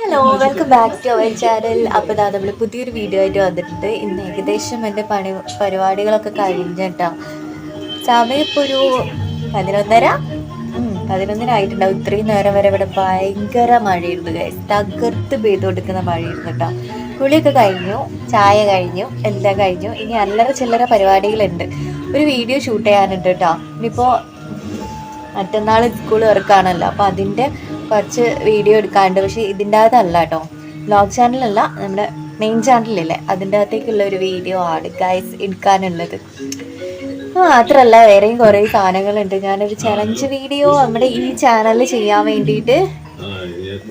Hello, welcome back to our channel. അപ്പോൾ നമ്മൾ പുതിയൊരു വീഡിയോ ആയിട്ട് വന്നിട്ടുണ്ട്. ഇന്ന് ഏകദേശം എൻ്റെ പരിപാടികളൊക്കെ കഴിഞ്ഞിട്ടാ. സമയം ഇപ്പോൾ ഒരു 11:30 ആയിട്ടുണ്ടാവും. ഇത്രയും നേരം വരെ ഇവിടെ ഭയങ്കര മഴയായിരുന്നു ഗൈസ്. തകർത്ത് പെയ്തുകൊടുക്കുന്ന മഴയായിരുന്നു കേട്ടോ. കുളിയൊക്കെ കഴിഞ്ഞു, ചായ കഴിഞ്ഞു, എല്ലാം കഴിഞ്ഞു. ഇനി അല്ലറ ചില്ലറ പരിപാടികളുണ്ട്. ഒരു വീഡിയോ ഷൂട്ട് ചെയ്യാനുണ്ട് കേട്ടോ. ഇനിയിപ്പോൾ മറ്റന്നാൾ സ്കൂൾ തുറക്കാണല്ലോ, അപ്പോൾ അതിൻ്റെ കുറച്ച് വീഡിയോ എടുക്കാനുണ്ട്. പക്ഷേ ഇതിൻ്റെ അകത്തല്ല കേട്ടോ, വ്ലോഗ് ചാനലല്ല, നമ്മുടെ മെയിൻ ചാനലില്ലേ, അതിൻ്റെ അകത്തേക്കുള്ള ഒരു വീഡിയോ ആണ് ഗൈസ് എടുക്കാനുള്ളത്. മാത്രമല്ല വേറെയും കുറേ സാധനങ്ങളുണ്ട്. ഞാനൊരു ചലഞ്ച് വീഡിയോ നമ്മുടെ ഈ ചാനലിൽ ചെയ്യാൻ വേണ്ടിയിട്ട്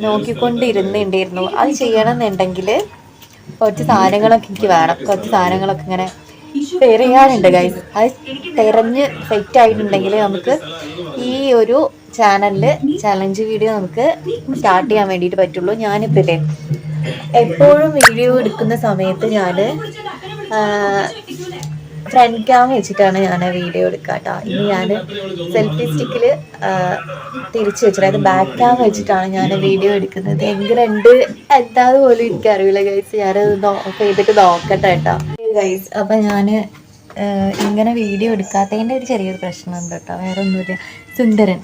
നോക്കിക്കൊണ്ടിരുന്നുണ്ടായിരുന്നു. അത് ചെയ്യണമെന്നുണ്ടെങ്കിൽ കുറച്ച് സാധനങ്ങളൊക്കെ എനിക്ക് വേണം. കുറച്ച് സാധനങ്ങളൊക്കെ ഇങ്ങനെ തിരയാനുണ്ട് ഗൈസ്. അത് തിരഞ്ഞ് സെറ്റ് ആയിട്ടുണ്ടെങ്കിൽ നമുക്ക് ഈ ഒരു ചാനലിൽ ചലഞ്ച് വീഡിയോ നമുക്ക് സ്റ്റാർട്ട് ചെയ്യാൻ വേണ്ടിയിട്ട് പറ്റുള്ളൂ. ഞാനിപ്പോൾ ഇല്ലേ എപ്പോഴും വീഡിയോ എടുക്കുന്ന സമയത്ത് ഞാൻ ഫ്രണ്ട് ക്യാം വെച്ചിട്ടാണ് ഞാൻ വീഡിയോ എടുക്കുക കേട്ടോ. ഇനി ഞാൻ സെൽഫി സ്റ്റിക്കിൽ തിരിച്ച് വെച്ചിട്ട്, അതായത് ബാക്ക് ക്യാം വെച്ചിട്ടാണ് ഞാൻ വീഡിയോ എടുക്കുന്നത്. എങ്ങനെയുണ്ട് എന്താന്ന് പോലും എനിക്കറിയില്ല ഗൈസ്. ഞാനത് ചെയ്തിട്ട് നോക്കട്ടെ കേട്ടോ ഗൈസ്. അപ്പം ഞാൻ ഇങ്ങനെ വീഡിയോ എടുക്കാത്തതിൻ്റെ ഒരു ചെറിയൊരു പ്രശ്നമുണ്ട് കേട്ടോ, വേറെ ഒന്നുമില്ല. സുന്ദരൻ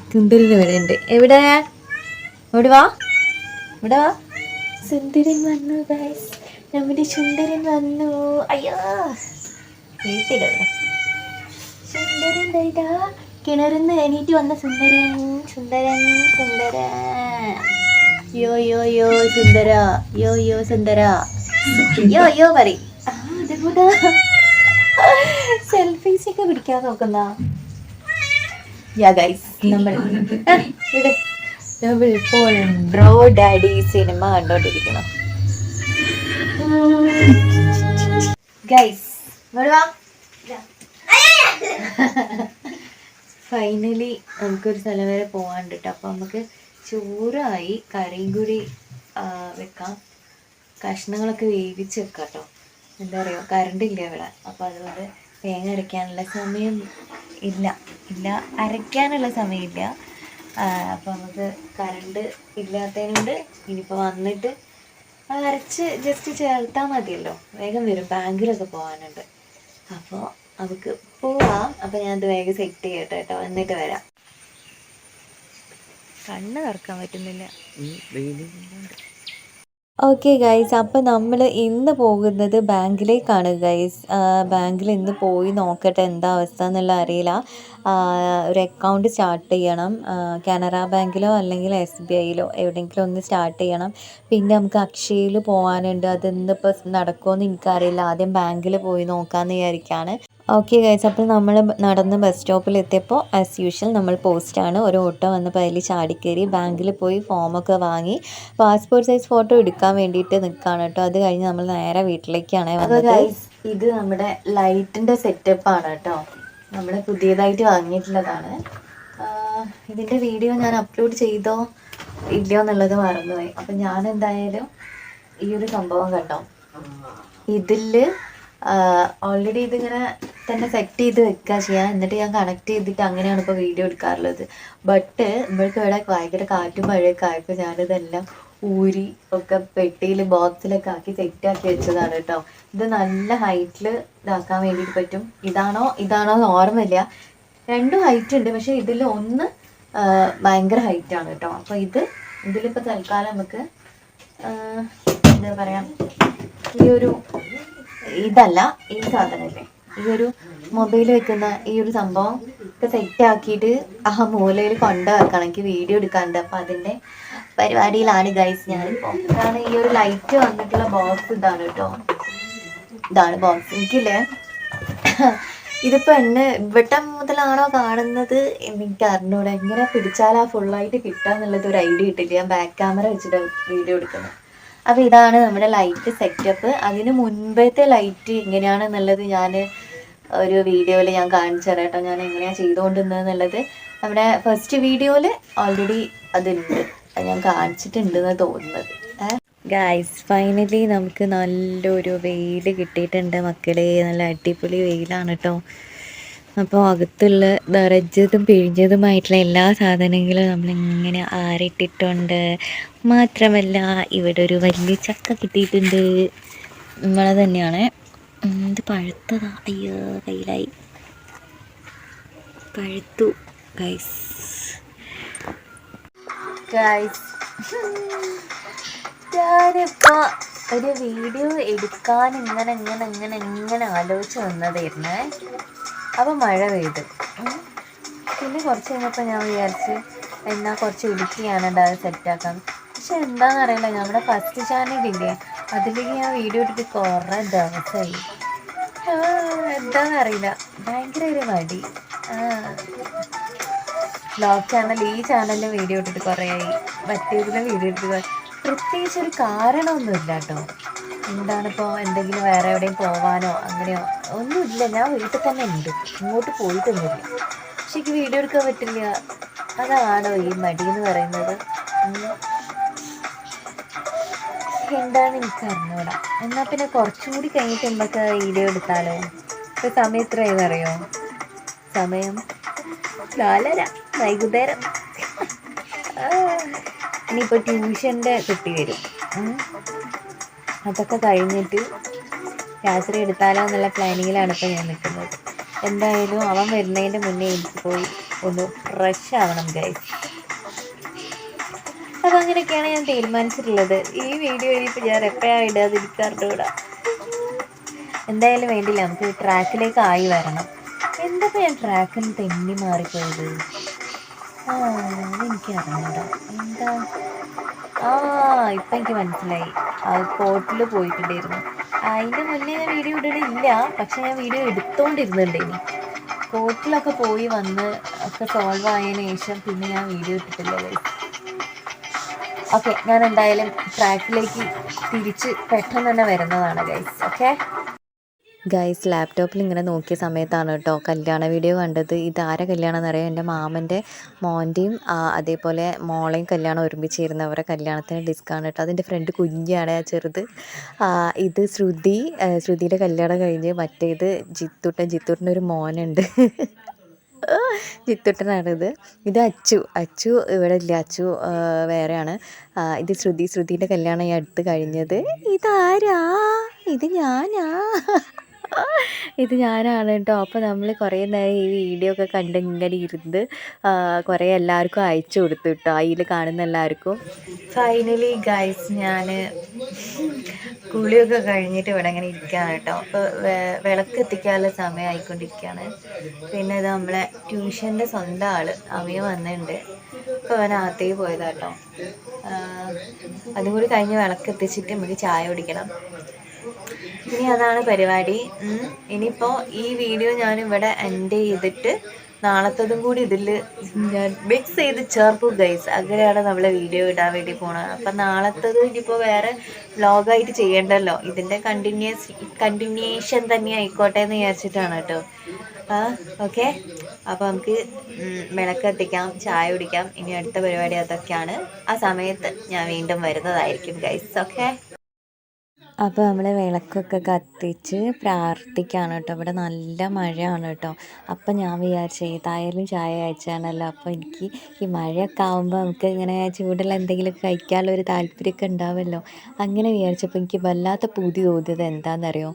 ഇവിടെ ഉണ്ട്. എവിടെ വാ സുന്ദരൻ വന്നു ഗൈസ്, നമ്മുടെ സുന്ദരൻ വന്നു. അയ്യോ വീട്ടിലല്ലേ സുന്ദരൻ ദൈതാ, കിണറിന്ന് എണീറ്റ് വന്ന സുന്ദരൻ. യോ സുന്ദര, യോ സുന്ദര, യോ പറയും. അതുകൂടാ സെൽഫീസ് ഒക്കെ പിടിക്കാൻ നോക്കുന്ന ഇപ്പോൾ ബ്രോ ഡാഡി സിനിമ കണ്ടോണ്ടിരിക്കണം ഗൈസ്. ഫൈനലി നമുക്കൊരു സ്ഥലം വരെ പോകാണ്ട് കേട്ടോ. അപ്പം നമുക്ക് ചോറായി, കറിയും കൂടി വെക്കാം. കഷ്ണങ്ങളൊക്കെ വേവിച്ച് വെക്കാം കേട്ടോ. എന്താ പറയുക, കറണ്ട് ഇല്ല ഇവിടെ. അപ്പോൾ അതുകൊണ്ട് തേങ്ങ അരയ്ക്കാനുള്ള സമയം ഇല്ല, അരയ്ക്കാനുള്ള സമയമില്ല. അപ്പോൾ നമുക്ക് കറണ്ട് ഇല്ലാത്തതിനോണ്ട് ഇനിയിപ്പോൾ വന്നിട്ട് അരച്ച് ജസ്റ്റ് ചേർത്താൽ മതിയല്ലോ, വേഗം വരും. ബാങ്കിലൊക്കെ പോകാനുണ്ട്, അപ്പോൾ നമുക്ക് പോവാം. അപ്പോൾ ഞാനത് വേഗം സെറ്റ് ചെയ്യട്ടെ കേട്ടോ, എന്നിട്ട് വരാം. കണ്ണ് തുറക്കാൻ പറ്റുന്നില്ല. ഓക്കെ ഗൈസ്, അപ്പോൾ നമ്മൾ ഇന്ന് പോകുന്നത് ബാങ്കിലേക്കാണ് ഗൈസ്. ബാങ്കിൽ ഇന്ന് പോയി നോക്കട്ടെ എന്താ അവസ്ഥ എന്നുള്ള അറിയില്ല. ഒരു അക്കൗണ്ട് സ്റ്റാർട്ട് ചെയ്യണം. കാനറ ബാങ്കിലോ അല്ലെങ്കിൽ SBIയിലോ എവിടെയെങ്കിലും ഒന്ന് സ്റ്റാർട്ട് ചെയ്യണം. പിന്നെ നമുക്ക് അക്ഷയയിൽ പോകാനുണ്ട്. അതെന്നിപ്പോൾ നടക്കുമോ എന്ന് എനിക്കറിയില്ല. ആദ്യം ബാങ്കിൽ പോയി നോക്കാമെന്ന് വിചാരിക്കുകയാണ്. ഓക്കെ ഗൈസ്, അപ്പോൾ നമ്മൾ നടന്ന് ബസ് സ്റ്റോപ്പിൽ എത്തിയപ്പോൾ ആസ് യൂഷ്വൽ നമ്മൾ പോസ്റ്റാണ്. ഒരു ഓട്ടോ വന്നപ്പോൾ അതിൽ ചാടിക്കയറി ബാങ്കിൽ പോയി ഫോമൊക്കെ വാങ്ങി പാസ്പോർട്ട് സൈസ് ഫോട്ടോ എടുക്കാൻ വേണ്ടിയിട്ട് നിൽക്കുകയാണ് കേട്ടോ. അത് കഴിഞ്ഞ് നമ്മൾ നേരെ വീട്ടിലേക്കാണ് വന്നത്. ഇത് നമ്മുടെ ലൈറ്റിൻ്റെ സെറ്റപ്പാണ് കേട്ടോ, നമ്മൾ പുതിയതായിട്ട് വാങ്ങിയിട്ടുള്ളതാണ്. ഇതിൻ്റെ വീഡിയോ ഞാൻ അപ്ലോഡ് ചെയ്തോ ഇല്ലയോ എന്നുള്ളത് മറന്നുപോയി. അപ്പം ഞാൻ എന്തായാലും ഈ ഒരു സംഭവം കണ്ടോ, ഇതിൽ ഓൾറെഡി ഇതിങ്ങനെ തന്നെ സെറ്റ് ചെയ്ത് വെക്കുക ചെയ്യാം. എന്നിട്ട് ഞാൻ കണക്ട് ചെയ്തിട്ട് അങ്ങനെയാണ് ഇപ്പോൾ വീഡിയോ എടുക്കാറുള്ളത്. ബട്ട് നമ്മൾക്ക് ഇവിടെ ഭയങ്കര കാറ്റും മഴയൊക്കെ ആയപ്പോൾ ഞാനിതെല്ലാം ഊരി ഒക്കെ പെട്ടിയിൽ ബോക്സിലൊക്കെ ആക്കി സെറ്റാക്കി വെച്ചതാണ് കേട്ടോ. ഇത് നല്ല ഹൈറ്റിൽ ഇതാക്കാൻ വേണ്ടിയിട്ട് പറ്റും. ഇതാണോ എന്ന് ഓർമ്മയില്ല, രണ്ടും ഹൈറ്റ് ഉണ്ട്. പക്ഷേ ഇതിൽ ഒന്ന് ഭയങ്കര ഹൈറ്റാണ് കേട്ടോ. അപ്പോൾ ഇതിലിപ്പോൾ തൽക്കാലം നമുക്ക് എന്താ പറയാ, ഇതല്ല, ഈ സാധനമല്ലേ, ഈ ഒരു മൊബൈൽ വെക്കുന്ന ഈ ഒരു സംഭവം ഒക്കെ സെറ്റ് ആക്കിയിട്ട് ആ മൂലയിൽ കൊണ്ടുവെക്കണം. എനിക്ക് വീഡിയോ എടുക്കാനുണ്ട്. അപ്പം അതിൻ്റെ പരിപാടിയിലാണ് ഗൈസ് ഞാനിപ്പോൾ. ഇതാണ് ഈ ഒരു ലൈറ്റ് വന്നിട്ടുള്ള ബോക്സ്. ഇതാണ് കേട്ടോ, ഇതാണ് ബോക്സ്. എനിക്കില്ലേ ഇതിപ്പോൾ എന്നെ ഇവിടെ മുതലാണോ കാണുന്നത് എനിക്ക് അറിഞ്ഞൂടെ. എങ്ങനെ പിടിച്ചാൽ ആ ഫുള്ളായിട്ട് കിട്ടാന്നുള്ളത് ഒരു ഐഡിയ കിട്ടില്ല. ഞാൻ ബാക്ക് ക്യാമറ വെച്ചിട്ട് വീഡിയോ എടുക്കുന്നത്. അപ്പോൾ ഇതാണ് നമ്മുടെ ലൈറ്റ് സെറ്റപ്പ്. അതിന് മുൻപത്തെ ലൈറ്റ് എങ്ങനെയാണെന്നുള്ളത് ഞാൻ ഒരു വീഡിയോയിൽ ഞാൻ കാണിച്ചു തരാം കേട്ടോ, ഞാൻ എങ്ങനെയാണ് ചെയ്തുകൊണ്ടിരുന്നതെന്നുള്ളത്. നമ്മുടെ ഫസ്റ്റ് വീഡിയോയിൽ ഓൾറെഡി അതുണ്ട്, അത് ഞാൻ കാണിച്ചിട്ടുണ്ടെന്ന് തോന്നുന്നത്. ഗൈസ്, ഫൈനലി നമുക്ക് നല്ലൊരു വെയിൽ കിട്ടിയിട്ടുണ്ട് മക്കളെ. നല്ല അടിപൊളി വെയിലാണ് കേട്ടോ. അപ്പോൾ അകത്തുള്ള നിറഞ്ഞതും പിഴിഞ്ഞതുമായിട്ടുള്ള എല്ലാ സാധനങ്ങളും നമ്മളിങ്ങനെ ആറിയിട്ടിട്ടുണ്ട്. മാത്രമല്ല ഇവിടെ ഒരു വലിയ ചക്ക കിട്ടിയിട്ടുണ്ട്. നമ്മളെ തന്നെയാണ്. ഇത് പഴുത്തതാ. അയ്യോ, കയ്യിലായി പഴുത്തു ഗൈസ്. ഞാനിപ്പോൾ ഒരു വീഡിയോ എടുക്കാൻ ഇങ്ങനെ ആലോചിച്ച് വന്നതായിരുന്നേ. അപ്പോൾ മഴ പെയ്തു. പിന്നെ കുറച്ച് കഴിഞ്ഞപ്പോൾ ഞാൻ വിചാരിച്ച് എന്നാൽ കുറച്ച് എഡിറ്റ് ചെയ്യാനുണ്ടാകും, സെറ്റാക്കാം. പക്ഷെ എന്താണെന്നറിയില്ല, നമ്മുടെ ഫസ്റ്റ് ചാനലില്ലേ അതിലേക്ക് ഞാൻ വീഡിയോ ഇട്ടിട്ട് കുറേ ദിവസമായി. എന്താണെന്നറിയില്ല, ഭയങ്കര ഒരു മടി. വ്ലോഗ് ചാനൽ, ഈ ചാനലിൽ വീഡിയോ ഇട്ടിട്ട് കുറേ ആയി, മറ്റേതിലും വീഡിയോ ഇട്ടിട്ട് പ്രത്യേകിച്ച് ഒരു കാരണമൊന്നുമില്ല കേട്ടോ. എന്താണിപ്പോൾ എന്തെങ്കിലും വേറെ എവിടെയും പോവാനോ അങ്ങനെയോ ഒന്നുമില്ല. ഞാൻ വീട്ടിൽ തന്നെ ഉണ്ട്, ഇങ്ങോട്ട് പോയിട്ടൊന്നുമില്ല. പക്ഷെ എനിക്ക് വീഡിയോ എടുക്കാൻ പറ്റില്ല. അതാണോ ഈ മടി എന്ന് പറയുന്നത്? എന്താണ് എനിക്ക് അറിഞ്ഞൂടാ. എന്നാൽ പിന്നെ കുറച്ചും കൂടി കഴിഞ്ഞിട്ട് നമുക്ക് വീഡിയോ എടുത്താലോ? ഇപ്പോൾ സമയം എത്രയാണെന്ന് അറിയോ? സമയം 4:30 വൈകുന്നേരം. ഇനിയിപ്പോൾ ട്യൂഷൻ്റെ കുട്ടി വരും. അതൊക്കെ കഴിഞ്ഞിട്ട് രാത്രി എടുത്താലോ എന്നുള്ള പ്ലാനിങ്ങിലാണ് ഇപ്പോൾ ഞാൻ നിൽക്കുന്നത്. എന്തായാലും അവൻ വരുന്നതിൻ്റെ മുന്നേ എനിക്ക് പോയി ഒന്ന് ഫ്രഷ് ആവണം ഗൈസ്. അപ്പോൾ അങ്ങനെയൊക്കെയാണ് ഞാൻ തീരുമാനിച്ചിട്ടുള്ളത്. ഈ വീഡിയോ ഇനിയിപ്പോൾ ഞാൻ എപ്പോഴാണ് ഇടാതിരിക്കാറുണ്ട്. എന്തായാലും വേണ്ടില്ല, നമുക്ക് ട്രാക്കിലേക്ക് ആയി വരണം. എന്തൊക്കെ ഞാൻ ട്രാക്കിൽ തെന്നി മാറിപ്പോയത്? അതെനിക്കറിഞ്ഞൂടാ. എന്താ? ഇപ്പം എനിക്ക് മനസ്സിലായി. കോർട്ടിൽ പോയിട്ടുണ്ടായിരുന്നു. അതിൻ്റെ മുന്നേ ഞാൻ വീഡിയോ ഇടണില്ല, പക്ഷെ ഞാൻ വീഡിയോ എടുത്തോണ്ടിരുന്നുണ്ട്. ഇനി കോർട്ടിലൊക്കെ പോയി വന്ന് ഒക്കെ സോൾവ് ആയതിനു ശേഷം പിന്നെ ഞാൻ വീഡിയോ ഇട്ടിട്ടില്ല ഗൈസ്. ഓക്കെ, ഞാൻ എന്തായാലും ട്രാക്കിലേക്ക് തിരിച്ച് പെട്ടെന്ന് തന്നെ വരുന്നതാണ് ഗൈസ്. ഓക്കെ ഗൈസ്, ലാപ്ടോപ്പിൽ ഇങ്ങനെ നോക്കിയ സമയത്താണ് കേട്ടോ കല്യാണ വീഡിയോ കണ്ടത്. ഇതാരെ കല്യാണം എന്നറിയാം? എൻ്റെ മാമൻ്റെ മോൻ്റെയും അതേപോലെ മോളെയും കല്യാണം ഒരുമിച്ചിരുന്ന അവരുടെ കല്യാണത്തിന് ഡിസ്കാണ് കേട്ടോ. അതിൻ്റെ ഫ്രണ്ട് കുഞ്ഞാണ്, ചെറുത്. ഇത് ശ്രുതിയുടെ കല്യാണം കഴിഞ്ഞ് മറ്റേത് ജിത്തുട്ടനൊരു മോനുണ്ട്. ജിത്തുട്ടനാണിത്. ഇത് അച്ചു ഇവിടെ ഇല്ല, അച്ചു വേറെയാണ്. ഇത് ശ്രുതിൻ്റെ കല്യാണം ഈ അടുത്ത് കഴിഞ്ഞത്. ഇതാരാ? ഇത് ഞാനാ. ഇത് ഞാനാണ് കേട്ടോ. അപ്പോൾ നമ്മൾ കുറേ നേരം ഈ വീഡിയോ ഒക്കെ കണ്ട് ഇങ്ങനെ ഇരുന്ന് കുറേ എല്ലാവർക്കും അയച്ചു കൊടുത്തു കേട്ടോ, അതിൽ കാണുന്ന എല്ലാവർക്കും. ഫൈനലി ഗൈസ്, ഞാൻ കുളിയൊക്കെ കഴിഞ്ഞിട്ട് ഇവിടെ ഇങ്ങനെ ഇരിക്കുകയാണ് കേട്ടോ. അപ്പോൾ വിളക്ക് എത്തിക്കാനുള്ള സമയം ആയിക്കൊണ്ടിരിക്കുകയാണ്. പിന്നെ ഇത് നമ്മളെ ട്യൂഷൻ്റെ സ്വന്തം ആൾ അവയ വന്നിട്ടുണ്ട്. അപ്പോൾ അവനകത്തേക്ക് പോയതാട്ടോ. അതും കൂടി കഴിഞ്ഞ് വിളക്ക് എത്തിച്ചിട്ട് നമുക്ക് ചായ കുടിക്കണം. ഇനി അതാണ് പരിപാടി. ഇനിയിപ്പോൾ ഈ വീഡിയോ ഞാനിവിടെ എൻഡ് ചെയ്തിട്ട് നാളത്തതും കൂടി ഇതിൽ ഞാൻ മിക്സ് ചെയ്ത് ചേർക്കും ഗൈസ്. അങ്ങനെയാണ് നമ്മളെ വീഡിയോ ഇടാൻ വേണ്ടി പോണത്. അപ്പം നാളത്തത് ഇനിയിപ്പോൾ വേറെ വ്ലോഗായിട്ട് ചെയ്യണ്ടല്ലോ, ഇതിൻ്റെ കണ്ടിന്യൂഷൻ തന്നെ ആയിക്കോട്ടെ എന്ന് വിചാരിച്ചിട്ടാണ് കേട്ടോ. ഓക്കെ, അപ്പോൾ നമുക്ക് വിളക്കെത്തിക്കാം, ചായ കുടിക്കാം. ഇനി അടുത്ത പരിപാടി അതൊക്കെയാണ്. ആ സമയത്ത് ഞാൻ വീണ്ടും വരുന്നതായിരിക്കും ഗൈസ്. ഓക്കെ, അപ്പോൾ നമ്മൾ വിളക്കൊക്കെ കത്തിച്ച് പ്രാർത്ഥിക്കുകയാണ് കേട്ടോ. ഇവിടെ നല്ല മഴയാണ് കേട്ടോ. അപ്പം ഞാൻ വിചാരിച്ചു ഏതായാലും ചായ കഴിച്ചാണല്ലോ, അപ്പോൾ എനിക്ക് ഈ മഴയൊക്കെ ആകുമ്പോൾ നമുക്ക് ഇങ്ങനെ ചൂടുള്ള എന്തെങ്കിലുമൊക്കെ കഴിക്കാനുള്ളൊരു താല്പര്യമൊക്കെ ഉണ്ടാവുമല്ലോ. അങ്ങനെ വിചാരിച്ചപ്പോൾ എനിക്ക് വല്ലാത്ത പൂതി തോന്നിയത് എന്താണെന്നറിയോ?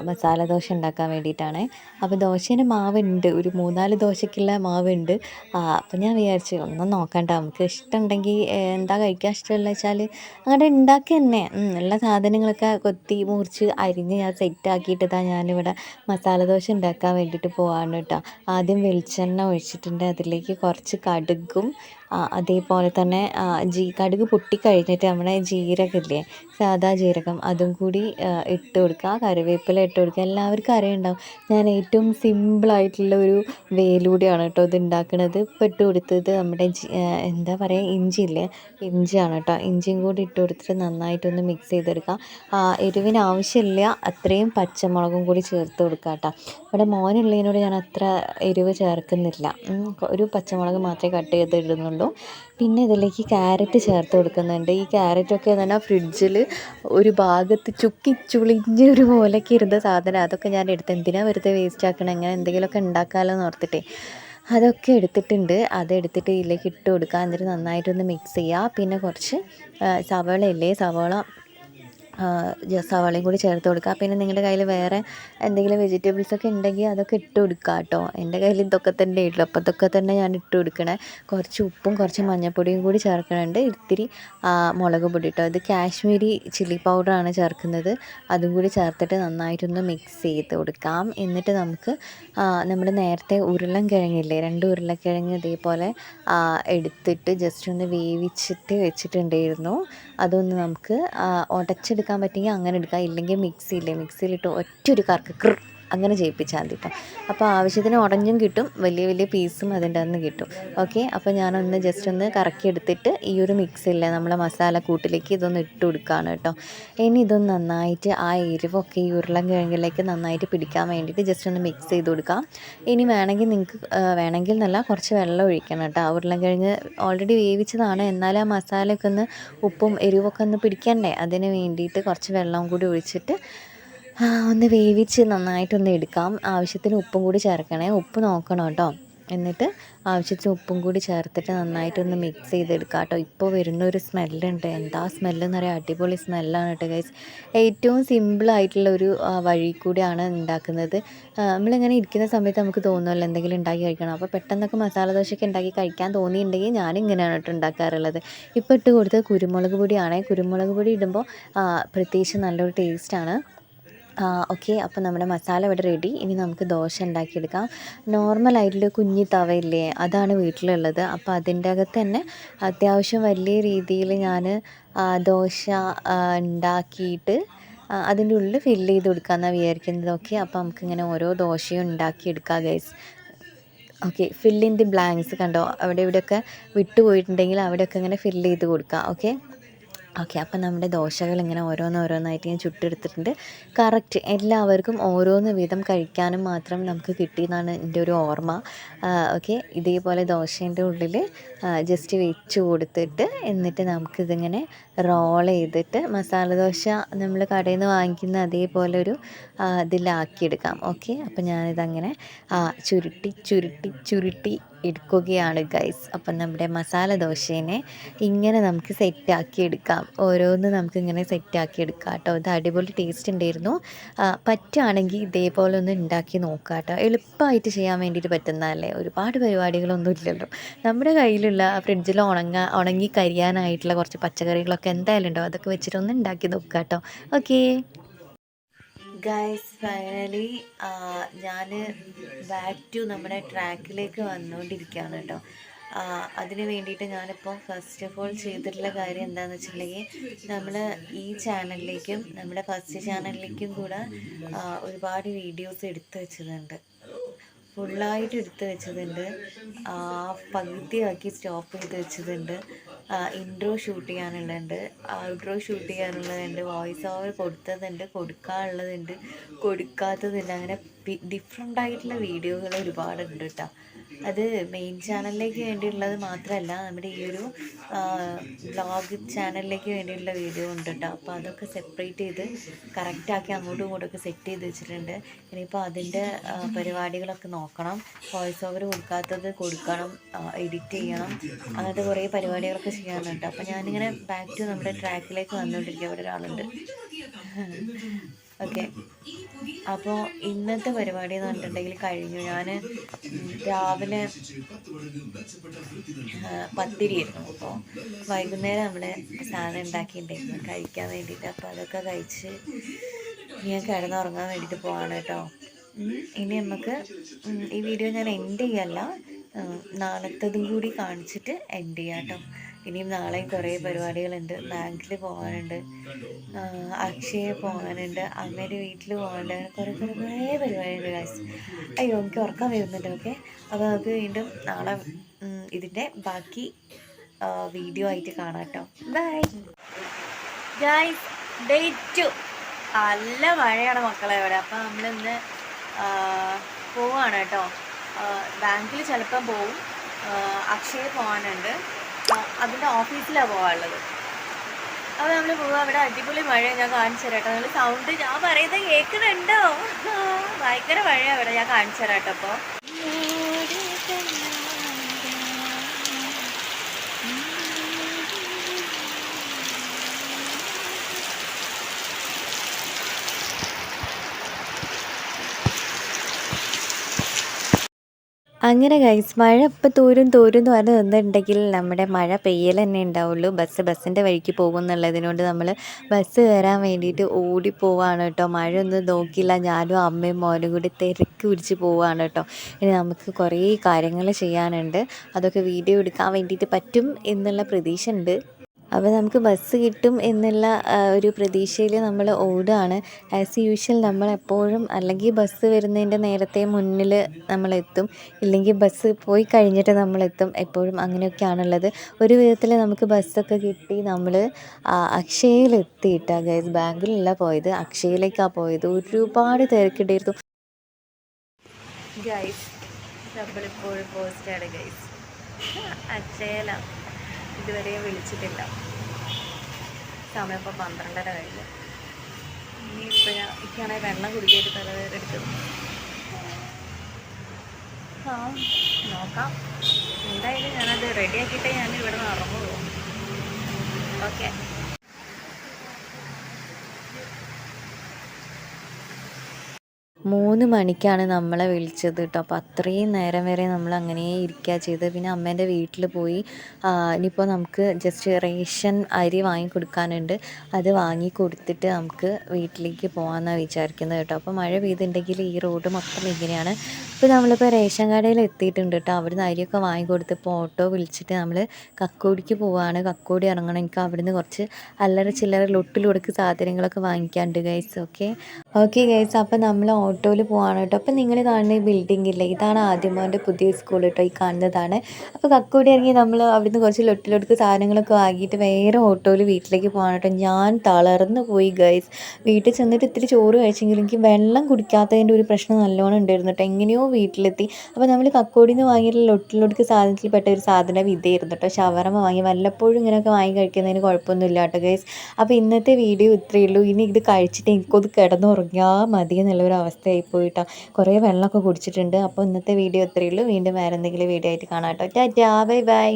മസാല ദോശ ഉണ്ടാക്കാൻ വേണ്ടിയിട്ടാണ്. അപ്പോൾ ദോശേൻ്റെ മാവുണ്ട്, ഒരു 3-4 ദോശയ്ക്കുള്ള മാവുണ്ട്. അപ്പോൾ ഞാൻ വിചാരിച്ചു ഒന്നും നോക്കണ്ട, നമുക്ക് ഇഷ്ടമുണ്ടെങ്കിൽ എന്താ കഴിക്കാൻ ഇഷ്ടമുള്ള വെച്ചാൽ അങ്ങനെ ഉണ്ടാക്കി തന്നെ. എല്ലാ സാധനങ്ങളൊക്കെ കൊത്തി മുറിച്ച് അരിഞ്ഞ് ഞാൻ സെറ്റാക്കിയിട്ട് ഇതാ ഞാനിവിടെ മസാല ദോശ ഉണ്ടാക്കാൻ വേണ്ടിയിട്ട് പോവാണ് കേട്ടോ. ആദ്യം വെളിച്ചെണ്ണ ഒഴിച്ചിട്ടുണ്ട്, അതിലേക്ക് കുറച്ച് കടുകും അതേപോലെ തന്നെ കടുക് പൊട്ടിക്കഴിഞ്ഞിട്ട് നമ്മുടെ ജീരകമില്ലേ, സാദാ ജീരകം, അതും കൂടി ഇട്ട് കൊടുക്കുക. കറിവേപ്പില ഇട്ട് കൊടുക്കുക. എല്ലാവർക്കും അറിയുണ്ടാവും ഞാൻ ഏറ്റവും സിമ്പിളായിട്ടുള്ള ഒരു വേലൂടെയാണ് കേട്ടോ ഇത് ഉണ്ടാക്കുന്നത്. ഇപ്പോൾ ഇട്ട് കൊടുത്തത് നമ്മുടെ എന്താ പറയുക, ഇഞ്ചിയില്ലേ, ഇഞ്ചിയാണ് കേട്ടോ. ഇഞ്ചിയും കൂടി ഇട്ട് കൊടുത്തിട്ട് നന്നായിട്ടൊന്ന് മിക്സ് ചെയ്തെടുക്കുക. എരിവിന് ആവശ്യമില്ല അത്രയും പച്ചമുളകും കൂടി ചേർത്ത് കൊടുക്കുക കേട്ടോ. ഇവിടെ മോനുള്ളതിനോട് ഞാൻ അത്ര എരിവ് ചേർക്കുന്നില്ല. ഒരു പച്ചമുളക് മാത്രമേ കട്ട് ചെയ്ത് ഇടുന്നുള്ളൂ. ഉള്ളൂ. പിന്നെ ഇതിലേക്ക് ക്യാരറ്റ് ചേർത്ത് കൊടുക്കുന്നുണ്ട്. ഈ ക്യാരറ്റൊക്കെ എന്ന് പറഞ്ഞാൽ ഫ്രിഡ്ജിൽ ഒരു ഭാഗത്ത് ചുക്കി ചുളിഞ്ഞൊരു പോലെയൊക്കെ ഇരുന്ന സാധനം. അതൊക്കെ ഞാൻ എടുത്ത് എന്തിനാണ് വെറുതെ വേസ്റ്റ് ആക്കണം, ഇങ്ങനെ എന്തെങ്കിലുമൊക്കെ ഉണ്ടാക്കാമല്ലോ എന്ന് ഓർത്തിട്ടേ അതൊക്കെ എടുത്തിട്ടുണ്ട്. അതെടുത്തിട്ട് ഇതിലേക്ക് ഇട്ട് കൊടുക്കുക. എന്നിട്ട് നന്നായിട്ടൊന്ന് മിക്സ് ചെയ്യുക. പിന്നെ കുറച്ച് സവാള ഇല്ലേ, സവാളയും കൂടി ചേർത്ത് കൊടുക്കുക. പിന്നെ നിങ്ങളുടെ കയ്യിൽ വേറെ എന്തെങ്കിലും വെജിറ്റബിൾസൊക്കെ ഉണ്ടെങ്കിൽ അതൊക്കെ ഇട്ട് കൊടുക്കുക കേട്ടോ. എൻ്റെ കയ്യിൽ ഇതൊക്കെ തന്നെ ഉള്ളൂ, അപ്പോൾ ഇതൊക്കെ തന്നെ ഞാൻ ഇട്ട് കൊടുക്കണേ. കുറച്ച് ഉപ്പും കുറച്ച് മഞ്ഞൾപ്പൊടിയും കൂടി ചേർക്കുന്നുണ്ട്. ഇത്തിരി മുളക് പൊടി കേട്ടോ. ഇത് കാശ്മീരി ചില്ലി പൗഡറാണ് ചേർക്കുന്നത്. അതും കൂടി ചേർത്തിട്ട് നന്നായിട്ടൊന്ന് മിക്സ് ചെയ്ത് കൊടുക്കാം. എന്നിട്ട് നമുക്ക് നമ്മൾ നേരത്തെ ഉരുളൻകിഴങ്ങില്ലേ, 2 ഉരുളക്കിഴങ്ങ് ഇതേപോലെ എടുത്തിട്ട് ജസ്റ്റ് ഒന്ന് വേവിച്ചിട്ട് വെച്ചിട്ടുണ്ടായിരുന്നു. അതൊന്ന് നമുക്ക് ഉടച്ചെടുക്കാൻ പറ്റുമെങ്കിൽ അങ്ങനെ എടുക്കാം. ഇല്ലെങ്കിൽ മിക്സിയിലിട്ട് ഒറ്റൊരു കറക്ക് അങ്ങനെ ചെയ്യിപ്പിച്ചാൽ മതി കേട്ടോ. അപ്പോൾ ആവശ്യത്തിന് ഉടഞ്ഞും കിട്ടും, വലിയ വലിയ പീസും അതിൻ്റെ അകത്ത് കിട്ടും. ഓക്കെ, അപ്പോൾ ഞാനൊന്ന് ജസ്റ്റ് ഒന്ന് കറക്കി എടുത്തിട്ട് ഈ ഒരു മിക്സില്ലേ നമ്മളെ മസാല കൂട്ടിലേക്ക് ഇതൊന്ന് ഇട്ട് കൊടുക്കുകയാണ് കേട്ടോ. ഇനി ഇതൊന്ന് നന്നായിട്ട് ആ എരിവൊക്കെ ഈ ഉരുളൻകിഴങ്ങിലേക്ക് നന്നായിട്ട് പിടിക്കാൻ വേണ്ടിയിട്ട് ജസ്റ്റ് ഒന്ന് മിക്സ് ചെയ്ത് കൊടുക്കാം. ഇനി വേണമെങ്കിൽ നല്ല കുറച്ച് വെള്ളം ഒഴിക്കണം കേട്ടോ. ഉരുളൻകിഴങ്ങ് ഓൾറെഡി വേവിച്ചതാണ്, എന്നാലും ആ മസാലയൊക്കെ ഒന്ന് ഉപ്പും എരിവൊക്കെ ഒന്ന് പിടിക്കണ്ടേ, അതിന് വേണ്ടിയിട്ട് കുറച്ച് വെള്ളം കൂടി ഒഴിച്ചിട്ട് ഒന്ന് വേവിച്ച് നന്നായിട്ടൊന്ന് എടുക്കാം. ആവശ്യത്തിന് ഉപ്പും കൂടി ചേർക്കണേ, ഉപ്പ് നോക്കണം കേട്ടോ. എന്നിട്ട് ആവശ്യത്തിന് ഉപ്പും കൂടി ചേർത്തിട്ട് നന്നായിട്ടൊന്ന് മിക്സ് ചെയ്തെടുക്കാം കേട്ടോ. ഇപ്പോൾ വരുന്നൊരു സ്മെല്ലുണ്ട്, എന്താ സ്മെല്ലെന്ന് പറയാം, അടിപൊളി സ്മെല്ലാണ് കേട്ടോ ഗൈസ്. ഏറ്റവും സിമ്പിളായിട്ടുള്ളൊരു വഴി കൂടിയാണ് ഉണ്ടാക്കുന്നത്. നമ്മളിങ്ങനെ ഇരിക്കുന്ന സമയത്ത് നമുക്ക് തോന്നുമല്ലോ എന്തെങ്കിലും ഉണ്ടാക്കി കഴിക്കണം. അപ്പോൾ പെട്ടെന്നൊക്കെ മസാല ദോശയൊക്കെ ഉണ്ടാക്കി കഴിക്കാൻ തോന്നിയിട്ടുണ്ടെങ്കിൽ ഞാനിങ്ങനെയാണ് കേട്ടോ ഉണ്ടാക്കാറുള്ളത്. ഇപ്പോൾ ഇട്ട് കൊടുത്തത് കുരുമുളക് പൊടിയാണ്. കുരുമുളക് പൊടി ഇടുമ്പോൾ പ്രത്യേകിച്ച് നല്ലൊരു ടേസ്റ്റാണ്. ഓക്കെ, അപ്പോൾ നമ്മുടെ മസാല ഇവിടെ റെഡി. ഇനി നമുക്ക് ദോശ ഉണ്ടാക്കിയെടുക്കാം. നോർമലായിട്ടുള്ള കുഞ്ഞി തവയില്ലേ, അതാണ് വീട്ടിലുള്ളത്. അപ്പോൾ അതിൻ്റെ അകത്ത് തന്നെ അത്യാവശ്യം വലിയ രീതിയിൽ ഞാൻ ദോശ ഉണ്ടാക്കിയിട്ട് അതിൻ്റെ ഉള്ളിൽ ഫില്ല് ചെയ്ത് കൊടുക്കാമെന്നാണ് വിചാരിക്കുന്നത്. ഓക്കെ, അപ്പോൾ നമുക്കിങ്ങനെ ഓരോ ദോശയും ഉണ്ടാക്കിയെടുക്കാം guys. Okay, fill in the blanks കണ്ടോ, അവിടെ ഇവിടെയൊക്കെ വിട്ടുപോയിട്ടുണ്ടെങ്കിൽ അവിടെയൊക്കെ ഇങ്ങനെ ഫില്ല് ചെയ്ത് കൊടുക്കുക. ഓക്കെ, അപ്പം നമ്മുടെ ദോശകൾ ഇങ്ങനെ ഓരോന്നായിട്ട് ഞാൻ ചുട്ടെടുത്തിട്ടുണ്ട്. കറക്റ്റ് എല്ലാവർക്കും ഓരോന്ന് വീതം കഴിക്കാനും മാത്രം നമുക്ക് കിട്ടിയെന്നാണ് എൻ്റെ ഒരു ഓർമ്മ. ഓക്കെ, ഇതേപോലെ ദോശേൻ്റെ ഉള്ളിൽ ജസ്റ്റ് വെച്ച് കൊടുത്തിട്ട് എന്നിട്ട് നമുക്കിതിങ്ങനെ റോൾ ചെയ്തിട്ട് മസാല ദോശ നമ്മൾ കടയിൽ നിന്ന് വാങ്ങിക്കുന്ന അതേപോലെ ഒരു ഇതിലാക്കിയെടുക്കാം. ഓക്കെ, അപ്പം ഞാനിതങ്ങനെ ചുരുട്ടി എടുക്കുകയാണ് ഗൈസ്. അപ്പം നമ്മുടെ മസാല ദോശേനെ ഇങ്ങനെ നമുക്ക് സെറ്റാക്കി എടുക്കാം. ഓരോന്ന് നമുക്കിങ്ങനെ സെറ്റാക്കി എടുക്കാം കേട്ടോ. ഇത് അടിപൊളി ടേസ്റ്റ് ഉണ്ടായിരുന്നു. പറ്റുകയാണെങ്കിൽ ഇതേപോലെ ഒന്ന് ഉണ്ടാക്കി നോക്കാം കേട്ടോ. എളുപ്പമായിട്ട് ചെയ്യാൻ വേണ്ടിയിട്ട് പറ്റുന്നതല്ലേ, ഒരുപാട് പരിപാടികളൊന്നും ഇല്ലല്ലോ. നമ്മുടെ കയ്യിലുള്ള ഫ്രിഡ്ജിൽ ഉണങ്ങി കരിയാനായിട്ടുള്ള കുറച്ച് പച്ചക്കറികളൊക്കെ എന്തായാലും ഉണ്ടാവും, അതൊക്കെ വെച്ചിട്ടൊന്ന് ഉണ്ടാക്കി നോക്കാം കേട്ടോ. ഓക്കേ ഗൈസ്, ഫൈനലി ഞാൻ ബാക്ക് ടു നമ്മുടെ ട്രാക്കിലേക്ക് വന്നുകൊണ്ടിരിക്കുകയാണ് കേട്ടോ. അതിന് വേണ്ടിയിട്ട് ഞാനിപ്പോൾ ഫസ്റ്റ് ഓഫ് ഓൾ ചെയ്തിട്ടുള്ള കാര്യം എന്താണെന്ന് വെച്ചിട്ടുണ്ടെങ്കിൽ, നമ്മൾ ഈ ചാനലിലേക്കും നമ്മുടെ ഫസ്റ്റ് ചാനലിലേക്കും കൂടെ ഒരുപാട് വീഡിയോസ് എടുത്തു വെച്ചതുണ്ട്, ഫുള്ളായിട്ട് എടുത്ത് വെച്ചതുണ്ട്, പകുതിയാക്കി സ്റ്റോപ്പ് ചെയ്ത് വെച്ചതുണ്ട്, ഇൻട്രോ ഷൂട്ട് ചെയ്യാനുള്ളതുണ്ട്, ഔട്ട്രോ ഷൂട്ട് ചെയ്യാനുള്ളതുണ്ട്, വോയിസ് ഓവർ കൊടുത്തതുണ്ട്, കൊടുക്കാനുള്ളതുണ്ട്, കൊടുക്കാത്തതുണ്ട്. അങ്ങനെ ഡിഫറെൻ്റ് ആയിട്ടുള്ള വീഡിയോകൾ ഒരുപാടുണ്ട് കേട്ടോ. അത് മെയിൻ ചാനലിലേക്ക് വേണ്ടിയുള്ളത് മാത്രമല്ല, നമ്മുടെ ഈ ഒരു വ്ളോഗ് ചാനലിലേക്ക് വേണ്ടിയിട്ടുള്ള വീഡിയോ ഉണ്ട് കേട്ടോ. അപ്പോൾ അതൊക്കെ സെപ്പറേറ്റ് ചെയ്ത് കറക്റ്റാക്കി അങ്ങോട്ടും ഇങ്ങോട്ടൊക്കെ സെറ്റ് ചെയ്ത് വെച്ചിട്ടുണ്ട്. ഇനിയിപ്പോൾ അതിൻ്റെ പരിപാടികളൊക്കെ നോക്കണം, വോയിസ് ഓവർ കൊടുക്കണം, എഡിറ്റ് ചെയ്യണം, അങ്ങനത്തെ കുറേ പരിപാടികളൊക്കെ ചെയ്യാനുണ്ട്. അപ്പോൾ ഞാനിങ്ങനെ ബാക്ക് ടു നമ്മുടെ ട്രാക്കിലേക്ക് വന്നുകൊണ്ടിരിക്കുക. ഇവിടെ ഒരാളുണ്ട്. ഓക്കെ, അപ്പോൾ ഇന്നത്തെ പരിപാടി എന്ന് പറഞ്ഞിട്ടുണ്ടെങ്കിൽ കഴിഞ്ഞു. ഞാൻ രാവിലെ പത്തിരിയായിരുന്നു, അപ്പോൾ വൈകുന്നേരം നമ്മുടെ സാധനം ഉണ്ടാക്കിയിട്ടുണ്ടായിരുന്നു കഴിക്കാൻ വേണ്ടിയിട്ട്. അപ്പോൾ അതൊക്കെ കഴിച്ച് ഞാൻ കിടന്നുറങ്ങാൻ വേണ്ടിയിട്ട് പോവാണ് കേട്ടോ. ഇനി നമുക്ക് ഈ വീഡിയോ ഞാൻ എൻഡ് ചെയ്യല്ല, നാളത്തതും കൂടി കാണിച്ചിട്ട് എൻഡ് ചെയ്യാം കേട്ടോ. ഇനിയും നാളെയും കുറേ പരിപാടികളുണ്ട്. ബാങ്കിൽ പോകാനുണ്ട്, അക്ഷയ പോകാനുണ്ട്, അമ്മയുടെ വീട്ടിൽ പോകാനുണ്ട്, അങ്ങനെ കുറേ പരിപാടിയുണ്ട് ഗൈസ്. അയ്യോ, എനിക്ക് ഉറക്കം വരുന്നുണ്ട്. ഓക്കെ, അപ്പോൾ നമുക്ക് വീണ്ടും നാളെ ഇതിൻ്റെ ബാക്കി വീഡിയോ ആയിട്ട് കാണാം കേട്ടോ. Bye guys. ഡേ 2 നല്ല മഴയാണ് മക്കളെ ഇവിടെ. അപ്പോൾ നമ്മളിന്ന് പോവാണ് കേട്ടോ. ബാങ്കിൽ ചിലപ്പം പോവും, അക്ഷയ പോകാനുണ്ട്. അതിൻ്റെ ഓഫീസിലാണ് പോകാനുള്ളത്. അപ്പോൾ നമ്മൾ പോവുക. അവിടെ അടിപൊളി മഴയാണ്. ഞാൻ കാണിച്ചു തരാം കേട്ടോ. നിങ്ങൾ സൗണ്ട് ഞാൻ പറയുന്നത് കേൾക്കുന്നുണ്ടോ? ഭയങ്കര മഴയാണ് അവിടെ. ഞാൻ കാണിച്ചു തരാം കേട്ടോ. അപ്പോൾ അങ്ങനെ ഗൈസ് മഴ ഇപ്പോൾ തോരും തോരും എന്ന് പറഞ്ഞ് നിന്നിട്ടുണ്ടെങ്കിൽ നമ്മുടെ മഴ പെയ്യൽ തന്നെ ഉണ്ടാവുള്ളൂ. ബസ്സിൻ്റെ വഴിക്ക് പോകും എന്നുള്ളതിനോണ്ട് നമ്മൾ ബസ് കയറാൻ വേണ്ടിയിട്ട് ഓടിപ്പോവാണ് കേട്ടോ. മഴയൊന്നും നോക്കിയില്ല. ഞാനും അമ്മയും മോനും കൂടി തിരക്ക് പിടിച്ച് പോവാണ് കേട്ടോ. ഇനി നമുക്ക് കുറേ കാര്യങ്ങൾ ചെയ്യാനുണ്ട്. അതൊക്കെ വീഡിയോ എടുക്കാൻ വേണ്ടിയിട്ട് പറ്റും എന്നുള്ള പ്രതീക്ഷ ഉണ്ട്. അപ്പോൾ നമുക്ക് ബസ് കിട്ടും എന്നുള്ള ഒരു പ്രതീക്ഷയിൽ നമ്മൾ ഓടുകയാണ്. ആസ് യൂഷ്വൽ നമ്മളെപ്പോഴും അല്ലെങ്കിൽ ബസ് വരുന്നതിൻ്റെ നേരത്തെ മുന്നിൽ നമ്മളെത്തും, ഇല്ലെങ്കിൽ ബസ് പോയി കഴിഞ്ഞിട്ട് നമ്മളെത്തും. എപ്പോഴും അങ്ങനെയൊക്കെയാണുള്ളത്. ഒരു വിധത്തിൽ നമുക്ക് ബസ്സൊക്കെ കിട്ടി. നമ്മൾ അക്ഷയയിലെത്തിയിട്ടാണ് ഗൈസ്. ബാങ്കിലല്ല പോയത്, അക്ഷയയിലേക്കാണ് പോയത്. ഒരുപാട് തിരക്കുണ്ടായിരുന്നു ഗൈസ്. നമ്മളിപ്പോഴും പോസ്റ്റാണ് ഗൈസ്. അക്ഷയയിലാണ്. ഇതുവരെയും വിളിച്ചിട്ടില്ല. സമയം ഇപ്പോൾ 12:30 കഴിഞ്ഞു. ഇനിയിപ്പോൾ എനിക്കാണെങ്കിൽ വെള്ളം കുടിക്കായിട്ട് തലവേദന എടുക്കുന്നു. നോക്കാം. എന്തായാലും ഞാനത് റെഡിയാക്കിയിട്ടേ ഞാൻ ഇവിടെ നിന്ന് ഇറങ്ങുള്ളൂ. ഓക്കെ. 3 മണിക്കാണ് നമ്മളെ വിളിച്ചത് കേട്ടോ. അപ്പോൾ അത്രയും നേരം വരെ നമ്മൾ അങ്ങനെ ഇരിക്കുക ചെയ്തത്. പിന്നെ അമ്മേൻ്റെ വീട്ടിൽ പോയി. ഇനിയിപ്പോൾ നമുക്ക് ജസ്റ്റ് റേഷൻ അരി വാങ്ങിക്കൊടുക്കാനുണ്ട്. അത് വാങ്ങി കൊടുത്തിട്ട് നമുക്ക് വീട്ടിലേക്ക് പോകാമെന്നാണ് വിചാരിക്കുന്നത് കേട്ടോ. അപ്പോൾ മഴ പെയ്തിട്ടുണ്ടെങ്കിൽ ഈ റോഡ് മൊത്തം ഇങ്ങനെയാണ്. അപ്പോൾ നമ്മളിപ്പോൾ റേഷൻ കടയിൽ എത്തിയിട്ടുണ്ട് കേട്ടോ. അവിടുന്ന് അരിയൊക്കെ വാങ്ങിക്കൊടുത്തപ്പോൾ ഓട്ടോ വിളിച്ചിട്ട് നമ്മൾ കക്കോടിക്ക് പോവുകയാണ്. കക്കോടി ഇറങ്ങണം. എനിക്ക് അവിടുന്ന് കുറച്ച് അല്ലറ ചില്ലറ ലൊട്ടിലൊടുക്ക് സാധനങ്ങളൊക്കെ വാങ്ങിക്കാനുണ്ട് ഗൈസ്. Okay guys. അപ്പോൾ നമ്മൾ ഓട്ടോയിൽ പോവാണ് കേട്ടോ. അപ്പോൾ നിങ്ങൾ കാണുന്ന ഈ ബിൽഡിംഗ് ഇല്ലേ, ഇതാണ് ആദ്യമോൻ്റെ പുതിയ സ്കൂൾ കേട്ടോ. ഈ കാണുന്നതാണ്. അപ്പോൾ കക്കോടി ഇറങ്ങി നമ്മൾ അവിടുന്ന് കുറച്ച് ലൊട്ടിലൊടുക്ക് സാധനങ്ങളൊക്കെ വാങ്ങിയിട്ട് വേറെ ഓട്ടോയിൽ വീട്ടിലേക്ക് പോകാൻ കേട്ടോ. ഞാൻ തളർന്നു പോയി ഗൈസ്. വീട്ടിൽ ചെന്നിട്ട് ഇത്തിരി ചോറ് കഴിച്ചെങ്കിലും എനിക്ക് വെള്ളം കുടിക്കാത്തതിൻ്റെ ഒരു പ്രശ്നം നല്ലോണം ഉണ്ടായിരുന്നു കേട്ടോ. എങ്ങനെയോ വീട്ടിലെത്തി. അപ്പോൾ നമ്മൾ കക്കോടിയിൽ നിന്ന് വാങ്ങിയിട്ടുള്ള ലൊട്ടിലൊടുക്ക് സാധനത്തിൽപ്പെട്ട ഒരു സാധനം ഇതായിരുന്നു കേട്ടോ. ഷവർമ വാങ്ങി. വല്ലപ്പോഴും ഇങ്ങനെയൊക്കെ വാങ്ങി കഴിക്കുന്നതിന് കുഴപ്പമൊന്നുമില്ല കേട്ടോ ഗൈസ്. അപ്പോൾ ഇന്നത്തെ വീഡിയോ ഇത്രയേ ഉള്ളൂ. ഇനി ഇത് കഴിച്ചിട്ട് എനിക്കൊന്ന് കിടന്നുറങ്ങിയാൽ മതി എന്നുള്ളൊരു അവസ്ഥയായി പോയിട്ടോ. കുറേ വെള്ളമൊക്കെ കുടിച്ചിട്ടുണ്ട്. അപ്പോൾ ഇന്നത്തെ വീഡിയോ ഇത്രയേ ഉള്ളൂ. വീണ്ടും വേറെ എന്തെങ്കിലും വീഡിയോ ആയിട്ട് കാണാം കേട്ടോ. Tata, bye bye.